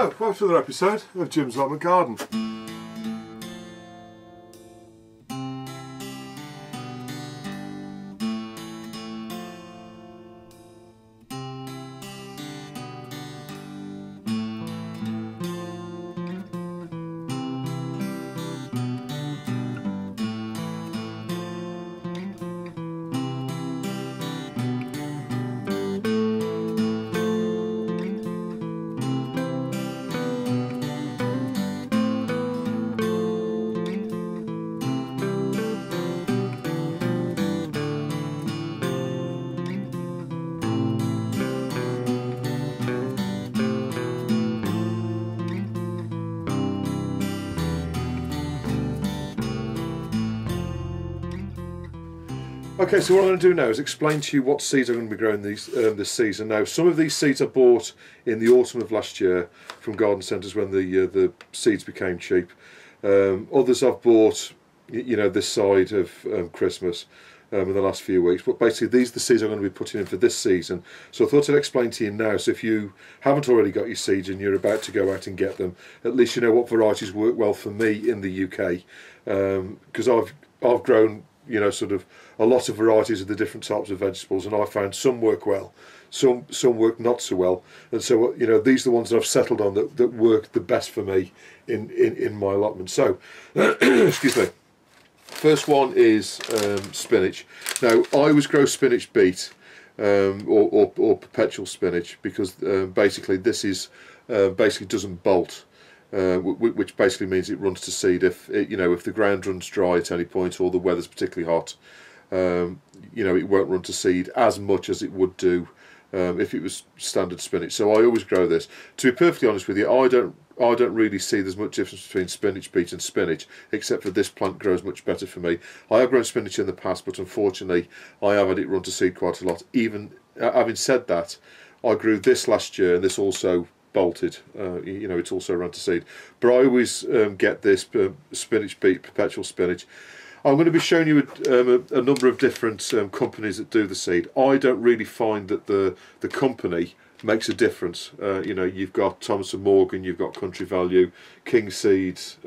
Hello, welcome to another episode of Jim's Allotment Garden. Okay, so what I'm going to do now is explain to you what seeds I'm going to be growing this season. Now, some of these seeds I bought in the autumn of last year from garden centres when the seeds became cheap. Others I've bought, you know, this side of Christmas in the last few weeks. But basically, these are the seeds I'm going to be putting in for this season. So I thought I'd explain to you now. So if you haven't already got your seeds and you're about to go out and get them, at least you know what varieties work well for me in the UK. Because I've grown, you know, sort of a lot of varieties of the different types of vegetables, and I found some work well, some work not so well, and so, you know, these are the ones that I've settled on that work the best for me in my allotment. So excuse me. First one is spinach. Now, I always grow spinach beet or perpetual spinach because basically this is basically doesn't bolt. Which basically means it runs to seed if the ground runs dry at any point or the weather's particularly hot. You know, it won't run to seed as much as it would do if it was standard spinach. So I always grow this. To be perfectly honest with you, I don't really see there's much difference between spinach beet and spinach, except for this plant grows much better for me. I have grown spinach in the past, but unfortunately I have had it run to seed quite a lot. Even having said that, I grew this last year and this also bolted, you know, it's also run to seed. But I always get this spinach beet, perpetual spinach. I'm going to be showing you a number of different companies that do the seed. I don't really find that the company makes a difference. You know, you've got Thompson Morgan, you've got Country Value, King Seeds,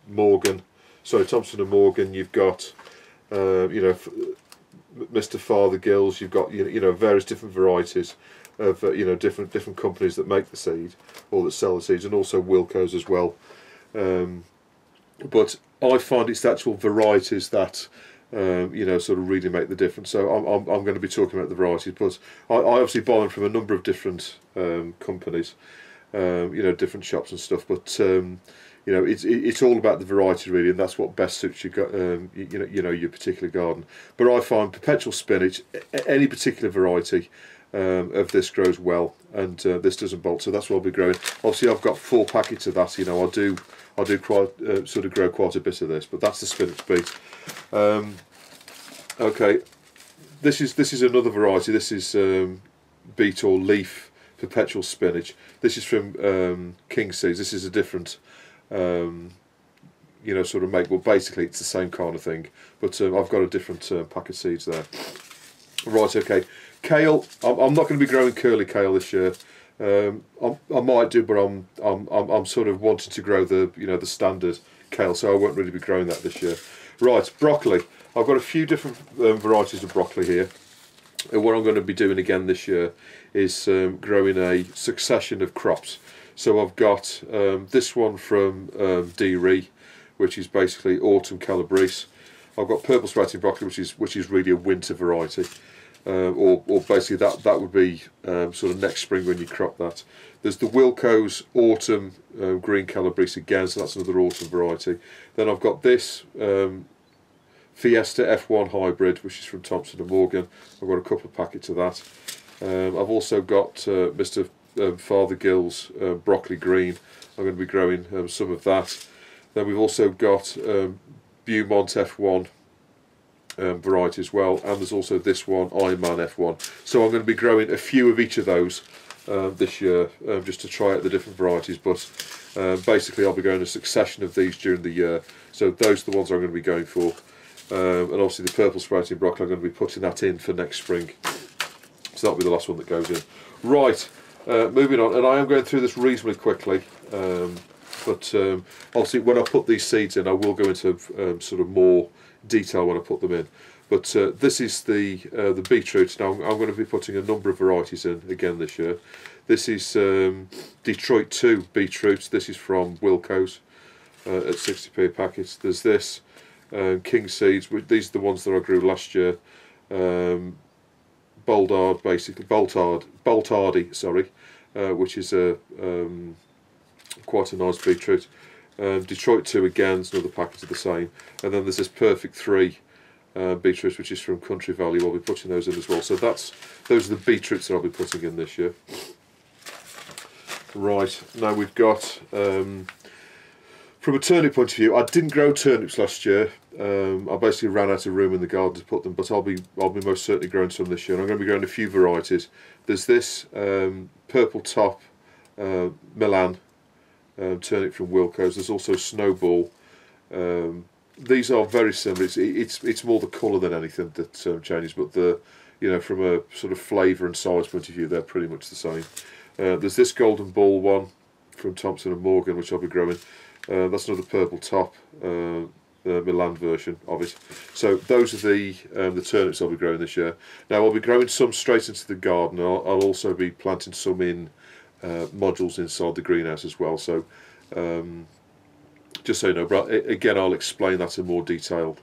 Morgan, sorry, Thompson and Morgan, you've got you know, Mr. Fathergill's, you've got you know various different varieties of you know different companies that make the seed or that sell the seeds, and also Wilco's as well. But I find it's the actual varieties that you know sort of really make the difference. So I'm going to be talking about the varieties, but I obviously buy them from a number of different companies, you know, different shops and stuff. But you know, it's all about the variety really, and that's what best suits your you know your particular garden. But I find perpetual spinach, any particular variety of this grows well, and this doesn't bolt, so that's what I'll be growing. Obviously I've got 4 packets of that. You know, I do quite sort of grow quite a bit of this, but that's the spinach beet. Okay, this is another variety. This is beet or leaf perpetual spinach. This is from King Seeds. This is a different you know sort of make. Well, basically it's the same kind of thing, but I've got a different pack of seeds there. Right, okay. Kale. I'm not going to be growing curly kale this year. I might do, but I'm sort of wanting to grow the the standard kale, so I won't really be growing that this year. Right, broccoli. I've got a few different varieties of broccoli here. And what I'm going to be doing again this year is growing a succession of crops. So I've got this one from D-Ree, which is basically autumn calabrese. I've got purple sprouting broccoli, which is really a winter variety. Or basically that would be sort of next spring when you crop that. There's the Wilco's autumn green calabrese again, so that's another autumn variety. Then I've got this Fiesta F1 hybrid, which is from Thompson and Morgan. I've got a couple of packets of that. I've also got Mr. Fathergill's broccoli green. I'm going to be growing some of that. Then we've also got Beaumont F1 variety as well, and there's also this one, Ironman F1. So I'm going to be growing a few of each of those this year, just to try out the different varieties. But basically I'll be going a succession of these during the year, so those are the ones I'm going to be going for. And obviously the purple sprouting broccoli, I'm going to be putting that in for next spring, so that'll be the last one that goes in. Right, Moving on, and I am going through this reasonably quickly, but obviously when I put these seeds in, I will go into sort of more detail when I put them in. But this is the beetroot. Now I'm going to be putting a number of varieties in again this year. This is Detroit 2 beetroot. This is from Wilco's at 60p a packet. There's this King seeds. These are the ones that I grew last year. Boldard, basically Boltardy, sorry, which is a quite a nice beetroot. Detroit 2 again is another packet of the same, and then there's this Perfect 3 beetroot, which is from Country Value. I'll be putting those in as well. So those are the beetroots that I'll be putting in this year. Right, now we've got from a turnip point of view, I didn't grow turnips last year. I basically ran out of room in the garden to put them, but I'll be most certainly growing some this year. And I'm going to be growing a few varieties. There's this purple top Milan turnip from Wilco's. There's also Snowball. These are very similar. It's more the colour than anything that changes, but from a sort of flavour and size point of view, they're pretty much the same. There's this Golden Ball one from Thompson and Morgan, which I'll be growing. That's another purple top Milan version of it. So those are the turnips I'll be growing this year. Now I'll be growing some straight into the garden. I'll also be planting some in modules inside the greenhouse as well. So just so you know, but again I'll explain that in more detail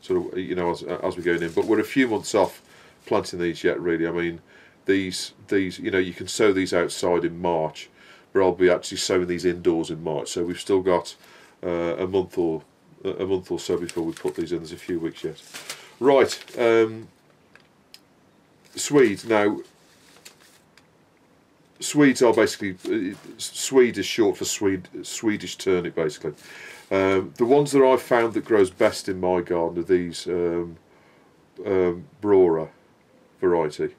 sort of as we're going in. But we're a few months off planting these yet, really. I mean, these you can sow these outside in March, but I'll be actually sowing these indoors in March. So we've still got a month or so before we put these in. There's a few weeks yet. Right, Swedes. Now, Swedes are basically Swede is short for Swedish turnip, basically. The ones that I've found that grows best in my garden are these Brora variety.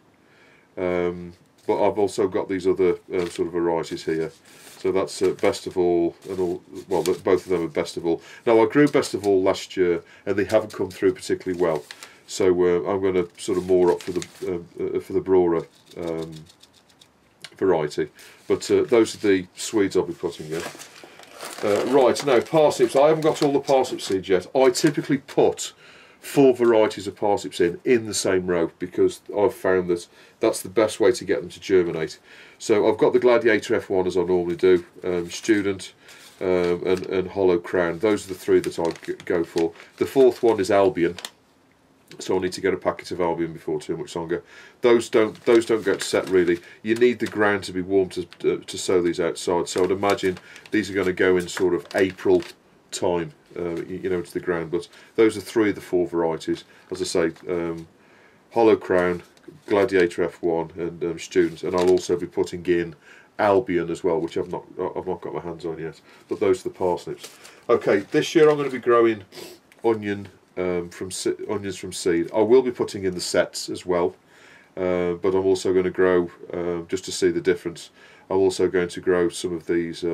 But I've also got these other sort of varieties here. So that's Best of All, and all. Well, both of them are Best of All. Now I grew Best of All last year, and they haven't come through particularly well. So I'm going to sort of moor up for the Brora variety. But those are the Swedes I'll be putting in. Right, now parsnips. I haven't got all the parsnip seeds yet. I typically put 4 varieties of parsnips in the same row, because I've found that that's the best way to get them to germinate. So I've got the Gladiator F1 as I normally do, Student and Hollow Crown. Those are the 3 that I go for. The 4th one is Albion, so I need to get a packet of Albion before too much longer. Those don't get set really. You need the ground to be warm to sow these outside. So I'd imagine these are going to go in sort of April time, into the ground. But those are 3 of the 4 varieties. As I say, Hollow Crown, Gladiator F1, and Student. And I'll also be putting in Albion as well, which I've not got my hands on yet. But those are the parsnips. Okay, this year I'm going to be growing onions from seed. I will be putting in the sets as well, but I'm also going to grow, just to see the difference, I'm also going to grow some of these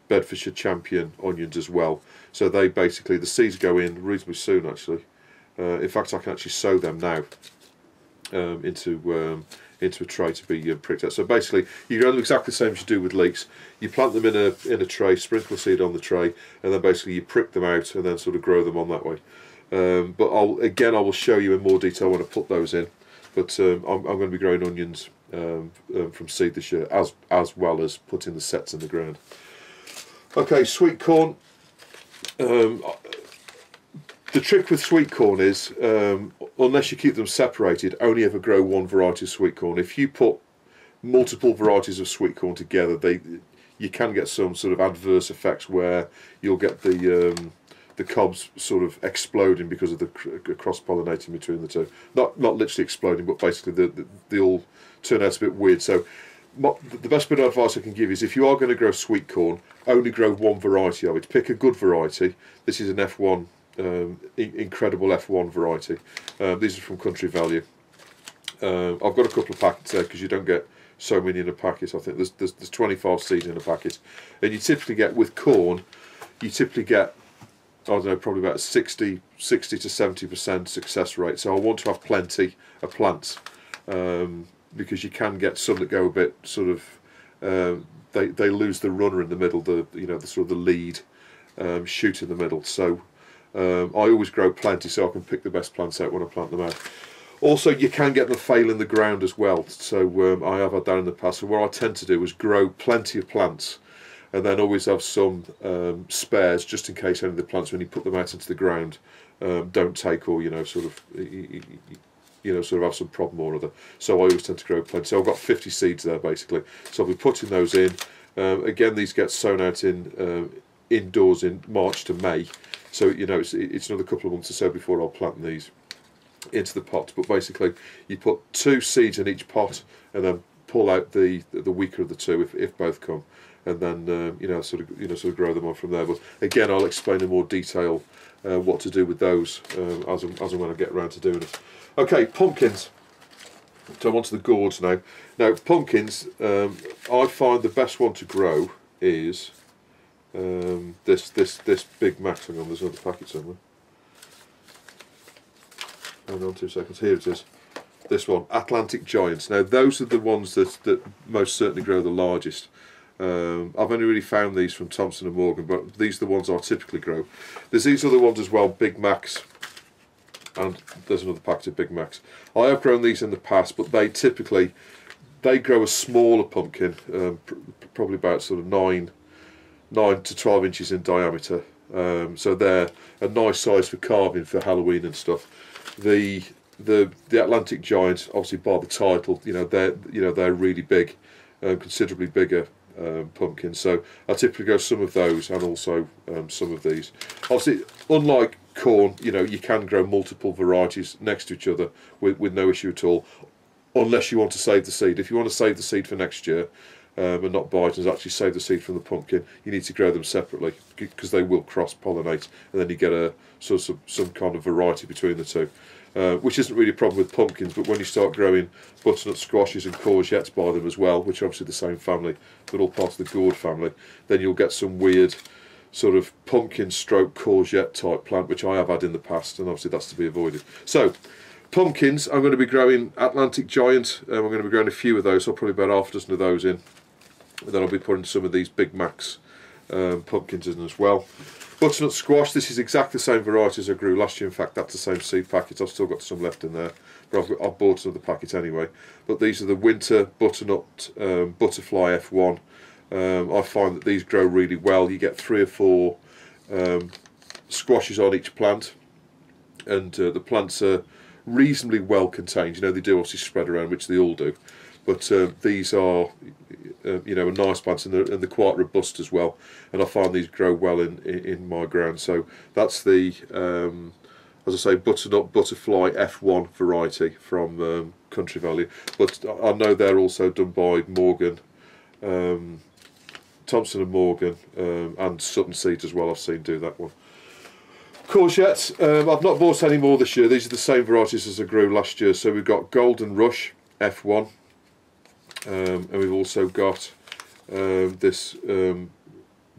Bedfordshire Champion onions as well. So they basically, the seeds go in reasonably soon actually. In fact, I can actually sow them now into a tray to be pricked out. So basically, you grow them exactly the same as you do with leeks. You plant them in a tray, sprinkle seed on the tray, and then basically you prick them out and then sort of grow them on that way. But I will show you in more detail when I put those in. But I'm going to be growing onions from seed this year, as well as putting the sets in the ground. Okay, sweet corn. The trick with sweet corn is, unless you keep them separated, only ever grow one variety of sweet corn. If you put multiple varieties of sweet corn together, you can get some sort of adverse effects where you'll get the cobs sort of exploding because of the cross-pollinating between the two. Not literally exploding, but basically they all turn out a bit weird. So the best bit of advice I can give is, if you are going to grow sweet corn, only grow one variety of it. Pick a good variety. This is an F1, incredible F1 variety. These are from Country Value. I've got a couple of packets there because you don't get so many in a packet. I think there's 25 seeds in a packet, and you typically get, with corn, you typically get, I don't know, probably about 60 to 70% success rate. So I want to have plenty of plants. because you can get some that go a bit sort of they lose the runner in the middle, the the sort of the lead shoot in the middle. So I always grow plenty so I can pick the best plants out when I plant them out. Also, you can get them fail in the ground as well. So I have had that in the past. So what I tend to do is grow plenty of plants, and then always have some spares just in case any of the plants, when you put them out into the ground, don't take, or sort of have some problem or other. So I always tend to grow plenty. So I've got 50 seeds there basically. So I'll be putting those in. Again, these get sown out in indoors in March to May. So it's another couple of months or so before I'll plant these into the pot. But basically, you put 2 seeds in each pot, and then pull out the weaker of the 2 if both come, and then sort of grow them on from there. But again, I'll explain in more detail what to do with those as and when I get around to doing it. Okay, pumpkins. So I'm onto the gourds now. Now pumpkins, I find the best one to grow is this Big Max. Hang on, there's another packet somewhere. Hang on 2 seconds. Here it is. This one, Atlantic Giants. Now those are the ones that most certainly grow the largest. I've only really found these from Thompson and Morgan, but these are the ones I typically grow. There's these other ones as well, Big Macs, and there's another packet of Big Macs. I have grown these in the past, but they grow a smaller pumpkin, probably about sort of 9 to 12 inches in diameter. So they're a nice size for carving for Halloween and stuff. The Atlantic Giants, obviously by the title, they're really big, considerably bigger pumpkins. So I typically go some of those and also some of these. Obviously, unlike corn, you can grow multiple varieties next to each other with no issue at all, unless you want to save the seed. If you want to save the seed for next year and not buy it and actually save the seed from the pumpkin, you need to grow them separately because they will cross-pollinate, and then you get a sort of some kind of variety between the two. Which isn't really a problem with pumpkins, but when you start growing butternut squashes and courgettes by them as well, which are obviously the same family, but all part of the gourd family, then you'll get some weird sort of pumpkin stroke courgette type plant, which I have had in the past, and obviously that's to be avoided. So pumpkins, I'm going to be growing Atlantic Giant, I'm going to be growing a few of those, so I'll probably about half a dozen of those in, and then I'll be putting some of these Big Macs pumpkins in as well. Butternut squash, this is exactly the same variety as I grew last year. In fact, that's the same seed packet. I've still got some left in there, but I've bought another packet anyway. But these are the winter butternut butterfly F1. I find that these grow really well. You get 3 or 4 squashes on each plant, and the plants are reasonably well contained. They do obviously spread around, which they all do, but these are a nice plant, and they're quite robust as well, and I find these grow well in my ground. So that's the as I say, butternut butterfly F1 variety from Country Value, but I know they're also done by Morgan, Thompson and Morgan, and Sutton Seeds as well. I've seen do that one. Courgettes, I've not bought any more this year. These are the same varieties as I grew last year. So we've got Golden Rush F1, and we've also got this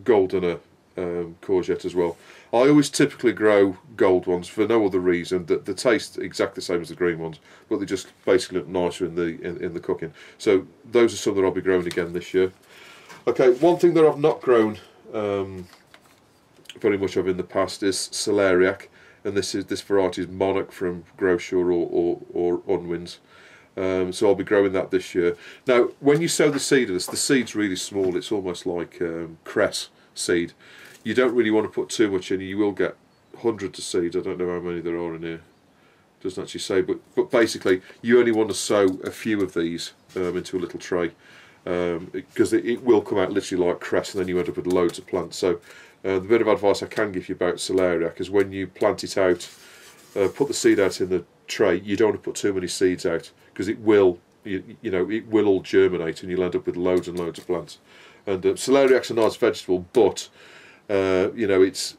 Goldener courgette as well. I always typically grow gold ones for no other reason that they taste exactly the same as the green ones, but they just basically look nicer in the cooking. So those are some that I'll be growing again this year. Okay, one thing that I've not grown very much of in the past is celeriac, and this variety is Monarch from Groshaw or Unwin's. So I'll be growing that this year. Now, when you sow the seed of this, the seed's really small. It's almost like cress seed. You don't really want to put too much in. You will get hundreds of seeds. I don't know how many there are in here. It doesn't actually say, but basically you only want to sow a few of these into a little tray, because it will come out literally like cress, and then you end up with loads of plants. So the bit of advice I can give you about celeriac is when you plant it out, put the seed out in the tray, you don't want to put too many seeds out, because it will it will all germinate and you'll end up with loads and loads of plants. And celeriac's a nice vegetable, but it's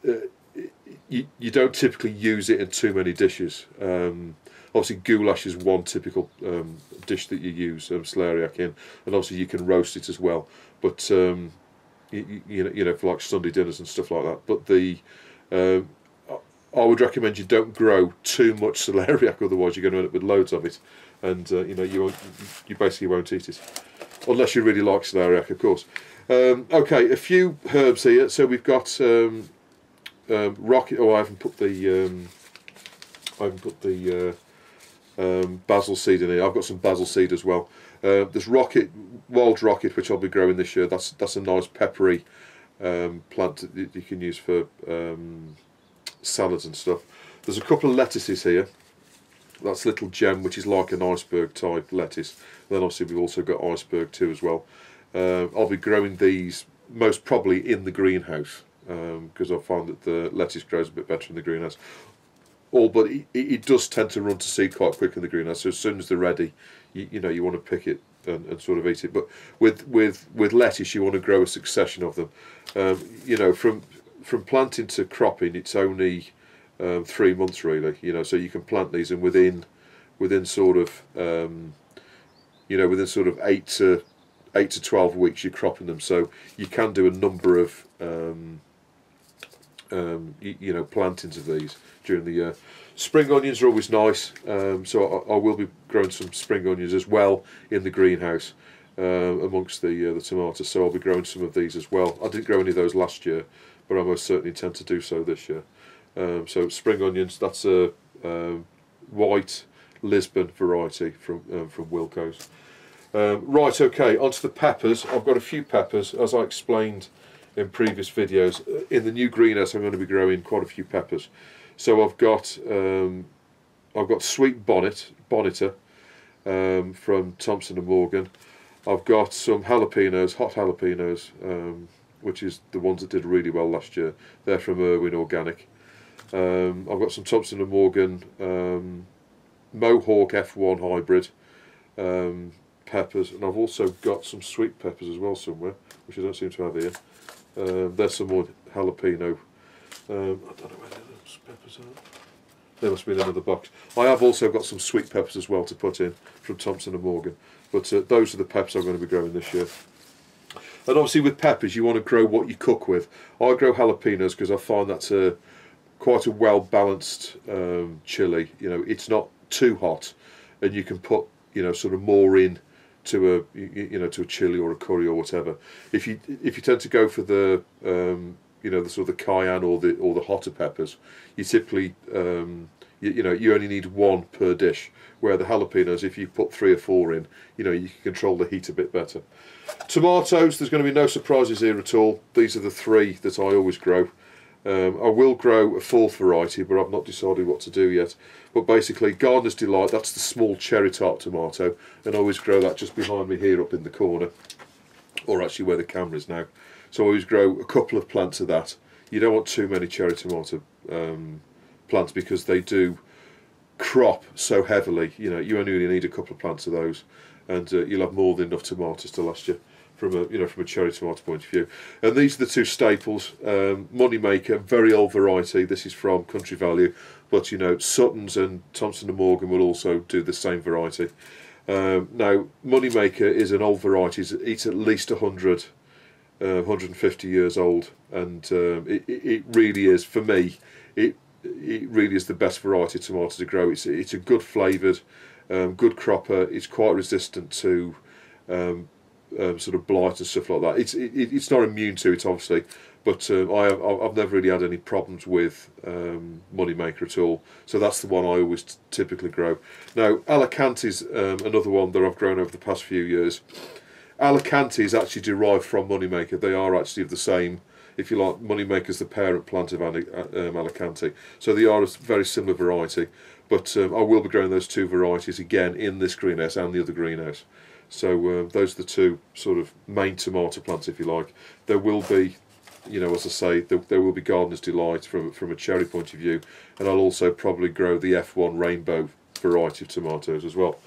you don't typically use it in too many dishes. Obviously goulash is one typical dish that you use celeriac in, and obviously you can roast it as well, but for like Sunday dinners and stuff like that. But I would recommend you don't grow too much celeriac, otherwise you're going to end up with loads of it. and you know, you basically won't eat it unless you really like celeriac, of course. Okay, a few herbs here. So we've got rocket. Oh, I haven't put the basil seed in here. I've got some basil seed as well. There's wild rocket, which I'll be growing this year. That's a nice peppery plant that you can use for salads and stuff. There's a couple of lettuces here. That's Little Gem, which is like an iceberg type lettuce. Then obviously we've also got iceberg too as well. I'll be growing these most probably in the greenhouse, because I find that the lettuce grows a bit better in the greenhouse. But it does tend to run to seed quite quick in the greenhouse. So as soon as they're ready, you know, you want to pick it and sort of eat it. But with lettuce, you want to grow a succession of them. You know, from planting to cropping, it's only 3 months really. You know, so you can plant these, and within sort of you know, within sort of 8 to 12 weeks, you're cropping them. So you can do a number of you know, plantings of these during the year. Spring onions are always nice, so I will be growing some spring onions as well in the greenhouse amongst the tomatoes. So I'll be growing some of these as well. I didn't grow any of those last year, but I most certainly intend to do so this year. So spring onions, that's a white Lisbon variety from Wilco's. Right, okay, onto the peppers. I've got a few peppers, as I explained in previous videos. In the new greenhouse, I'm going to be growing quite a few peppers. So I've got sweet bonneter from Thompson & Morgan. I've got some jalapenos, hot jalapenos, which is the ones that did really well last year. They're from Irwin Organic. I've got some Thompson & Morgan Mohawk F1 hybrid peppers, and I've also got some sweet peppers as well somewhere, which I don't seem to have here. There's some more jalapeno. I don't know where those peppers are. They must be in another box. I have also got some sweet peppers as well to put in from Thompson & Morgan, but those are the peppers I'm going to be growing this year. And obviously with peppers, you want to grow what you cook with. I grow jalapenos because I find that's quite a well balanced chili. You know, it's not too hot, and you can put, you know, sort of more in to to a chili or a curry or whatever. If you tend to go for the you know, the sort of the cayenne or the hotter peppers, you typically you know, you only need one per dish. Where the jalapenos, if you put 3 or 4 in, you know, you can control the heat a bit better. Tomatoes, there's going to be no surprises here at all. These are the 3 that I always grow. I will grow a 4th variety, but I've not decided what to do yet. But basically, Gardener's Delight, that's the small cherry tart tomato, and I always grow that just behind me here up in the corner, or actually where the camera is now. So I always grow a couple of plants of that. You don't want too many cherry tomato plants because they do crop so heavily. You know, you only really need a couple of plants of those, and you'll have more than enough tomatoes to last you from a cherry tomato point of view. And these are the 2 staples. Moneymaker, very old variety. This is from Country Value, but you know, Sutton's and Thompson & Morgan will also do the same variety. Now, Moneymaker is an old variety. It's at least 150 years old, and it really is, for me, it really is the best variety of tomato to grow. It's a good flavoured, good cropper. It's quite resistant to sort of blight and stuff like that. It's not immune to it, obviously, but I've never really had any problems with Moneymaker at all. So that's the one I always typically grow. Now, Alicante is another one that I've grown over the past few years. Alicante is actually derived from Moneymaker. They are actually of the same, if you like. Moneymaker is the parent plant of Alicante. So they are a very similar variety. But I will be growing those 2 varieties again in this greenhouse and the other greenhouse. So those are the 2 sort of main tomato plants, if you like. There will be, you know, as I say, there will be Gardener's Delight from a cherry point of view, and I'll also probably grow the F1 rainbow variety of tomatoes as well.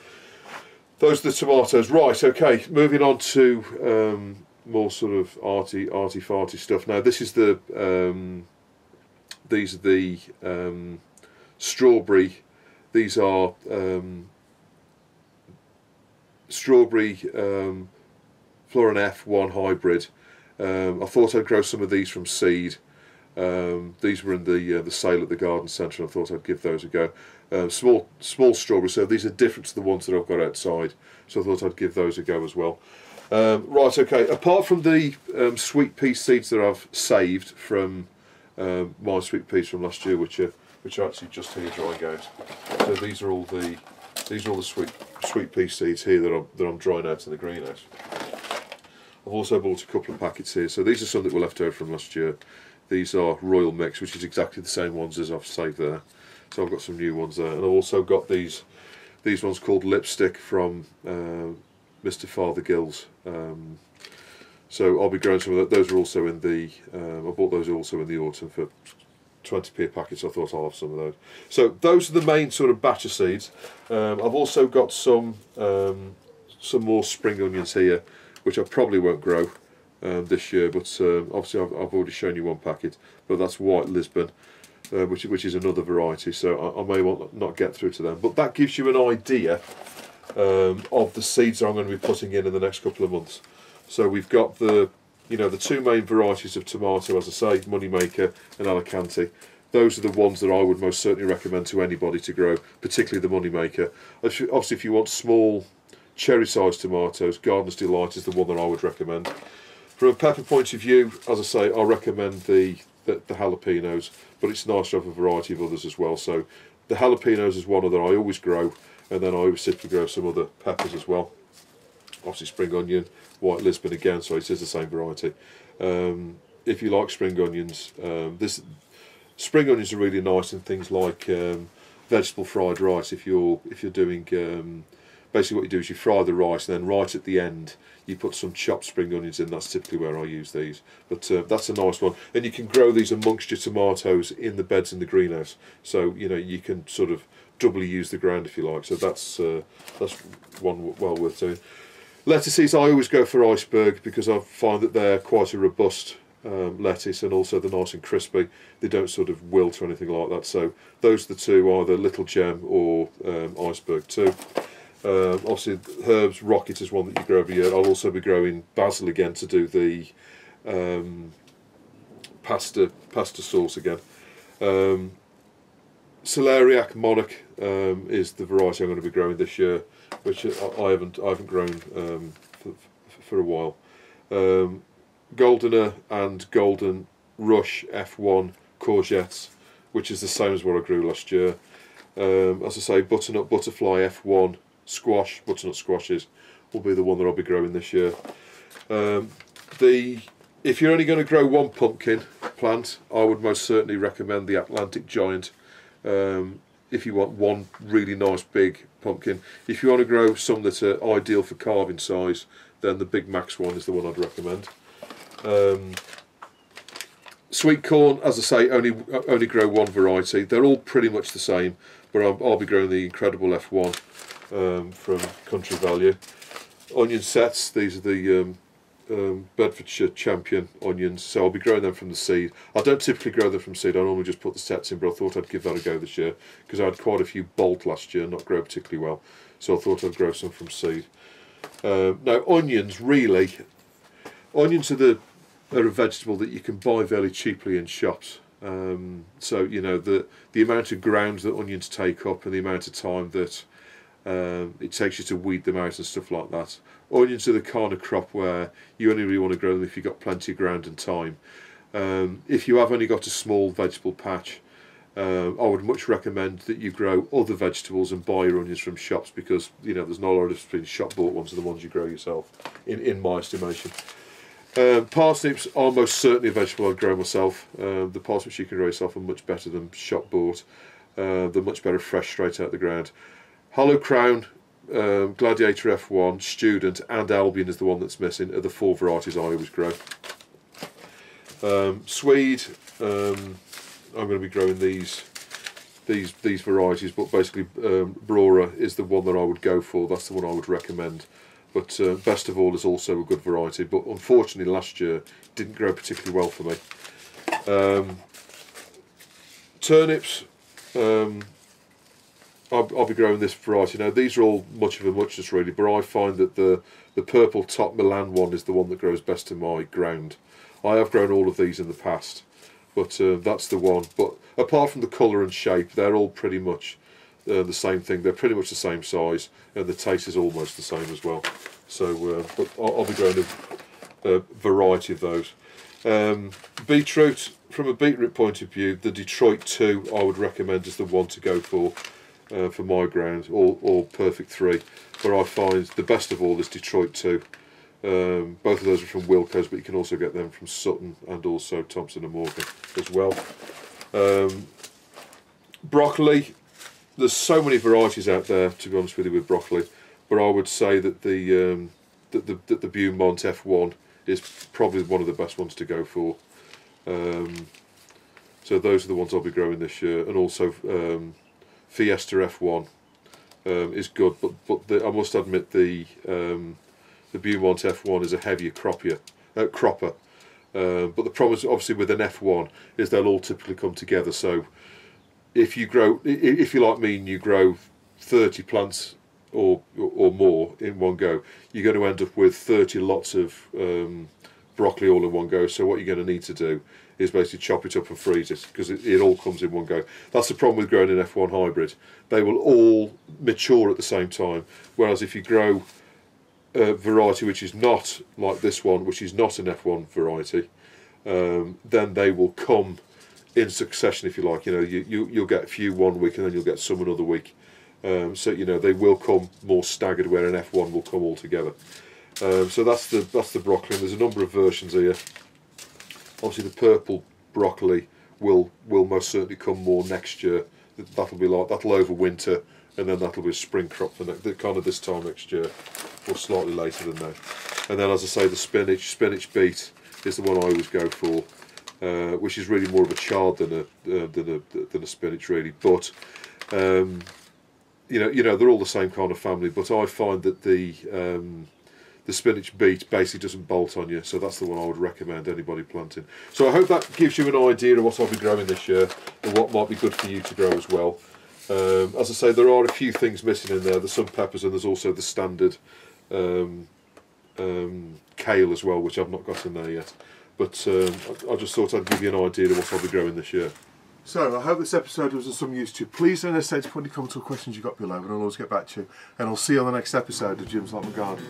Those are the tomatoes. Right, okay, moving on to more sort of arty-farty stuff. Now, this is these are the strawberry. These are strawberry Florin F1 hybrid. I thought I'd grow some of these from seed. These were in the sale at the garden centre, and I thought I'd give those a go. Small strawberries, so these are different to the ones that I've got outside, so I thought I'd give those a go as well. Right, okay, apart from the sweet pea seeds that I've saved from my sweet peas from last year, which are actually just here drying out. So these are all the sweet pea seeds here that I'm drying out in the greenhouse. I've also bought a couple of packets here. So these are some that were left over from last year. These are Royal Mix, which is exactly the same ones as I've saved there. So I've got some new ones there, and I've also got these ones called Lipstick from Mr. Fathergill's. So I'll be growing some of those. Are also in the. I bought those also in the autumn for 20p a packet, so I thought I'll have some of those. So those are the main sort of batch of seeds. I've also got some more spring onions here, which I probably won't grow this year, but obviously I've already shown you one packet, but that's White Lisbon, which is another variety, so I may not get through to them. But that gives you an idea of the seeds I'm going to be putting in the next couple of months. So we've got the two main varieties of tomato, as I say, Moneymaker and Alicante. Those are the ones that I would most certainly recommend to anybody to grow, particularly the Moneymaker. Obviously, if you want small cherry-sized tomatoes, Gardener's Delight is the one that I would recommend. From a pepper point of view, as I say, I recommend the jalapenos, but it's nice to have a variety of others as well. So the jalapenos is one that I always grow, and then I always simply grow some other peppers as well. Obviously spring onion, White Lisbon again, so it is the same variety. If you like spring onions, spring onions are really nice in things like vegetable fried rice. If you're doing basically what you do is you fry the rice, and then right at the end you put some chopped spring onions in. That's typically where I use these, but that's a nice one, and you can grow these amongst your tomatoes in the beds in the greenhouse, so you can sort of doubly use the ground if you like. So that's one well worth doing. Lettuces, I always go for Iceberg because I find that they're quite a robust lettuce, and also they're nice and crispy. They don't sort of wilt or anything like that. So those are the two, either Little Gem or Iceberg too. Obviously herbs, Rocket is one that you grow every year. I'll also be growing basil again to do the pasta sauce again. Celeriac Monarch is the variety I'm going to be growing this year, which I haven't grown for a while. Goldener and Golden Rush F1 courgettes, which is the same as what I grew last year. As I say, Butternut Butterfly F1 squash, butternut squashes, will be the one that I'll be growing this year. If you're only going to grow one pumpkin plant, I would most certainly recommend the Atlantic Giant. If you want one really nice big pumpkin. If you want to grow some that are ideal for carving size, then the Big Max one is the one I'd recommend. Sweet corn, as I say, only grow one variety. They're all pretty much the same, but I'll be growing the Incredible F1 from Country Value. Onion sets, these are the Bedfordshire Champion onions, so I'll be growing them from the seed. I don't typically grow them from seed, I normally just put the sets in, but I thought I'd give that a go this year because I had quite a few bolt last year, not grow particularly well, so I thought I'd grow some from seed. Now onions, really, onions are a vegetable that you can buy very cheaply in shops. So the amount of ground that onions take up and the amount of time that it takes you to weed them out and stuff like that. Onions are the kind of crop where you only really want to grow them if you've got plenty of ground and time. If you have only got a small vegetable patch, I would much recommend that you grow other vegetables and buy your onions from shops, because there's not a lot of difference between shop bought ones and the ones you grow yourself, in my estimation. Parsnips are most certainly a vegetable I'd grow myself. The parsnips you can grow yourself are much better than shop bought. They're much better fresh straight out of the ground. Hollow Crown, Gladiator F1, Student and Albion is the one that's missing, are the four varieties I always grow. Swede, I'm going to be growing these varieties, but basically Brora is the one that I would go for. That's the one I would recommend. But Best of All is also a good variety, but unfortunately last year didn't grow particularly well for me. Turnips, I'll be growing this variety now. These are all much of a muchness really, but I find that the purple top Milan one is the one that grows best in my ground. I have grown all of these in the past, but that's the one. But apart from the colour and shape, they're all pretty much the same thing. They're pretty much the same size, and the taste is almost the same as well. So, but I'll be growing a variety of those. Beetroot, from a beetroot point of view, the Detroit 2 I would recommend is the one to go for my ground, or Perfect 3. But I find the best of all is Detroit 2. Both of those are from Wilco's, but you can also get them from Sutton and also Thompson and Morgan as well. Broccoli, there's so many varieties out there, to be honest with you, with broccoli, but I would say that the Beaumont F1 is probably one of the best ones to go for. So those are the ones I'll be growing this year, and also Fiesta F1 is good, but I must admit the Beaumont F1 is a heavier cropper. But the problem is, obviously, with an F1 is they'll all typically come together. So if you're like me and you grow 30 plants or more in one go, you're going to end up with 30 lots of broccoli all in one go. So what you're going to need to do is basically chop it up and freeze it, because it all comes in one go. That's the problem with growing an F1 hybrid. They will all mature at the same time, whereas if you grow a variety which is not like this one, which is not an F1 variety, then they will come in succession, if you like. You'll get a few one week and then you'll get some another week. So they will come more staggered, where an F1 will come all together. So that's the broccoli. And there's a number of versions here. Obviously, the purple broccoli will most certainly come more next year. That'll overwinter, and then that'll be a spring crop for kind of this time next year, or slightly later than that. And then, as I say, the spinach beet is the one I always go for, which is really more of a chard than a spinach, really. But they're all the same kind of family. But I find that the spinach beet basically doesn't bolt on you, so that's the one I would recommend anybody planting. So I hope that gives you an idea of what I'll be growing this year, and what might be good for you to grow as well. As I say, there are a few things missing in there. There's some peppers, and there's also the standard kale as well, which I've not got in there yet. But I just thought I'd give you an idea of what I'll be growing this year. So I hope this episode was of some use to you. Please don't hesitate to put any comments or questions you've got below, and I'll always get back to you. And I'll see you on the next episode of Jim's Allotment Garden.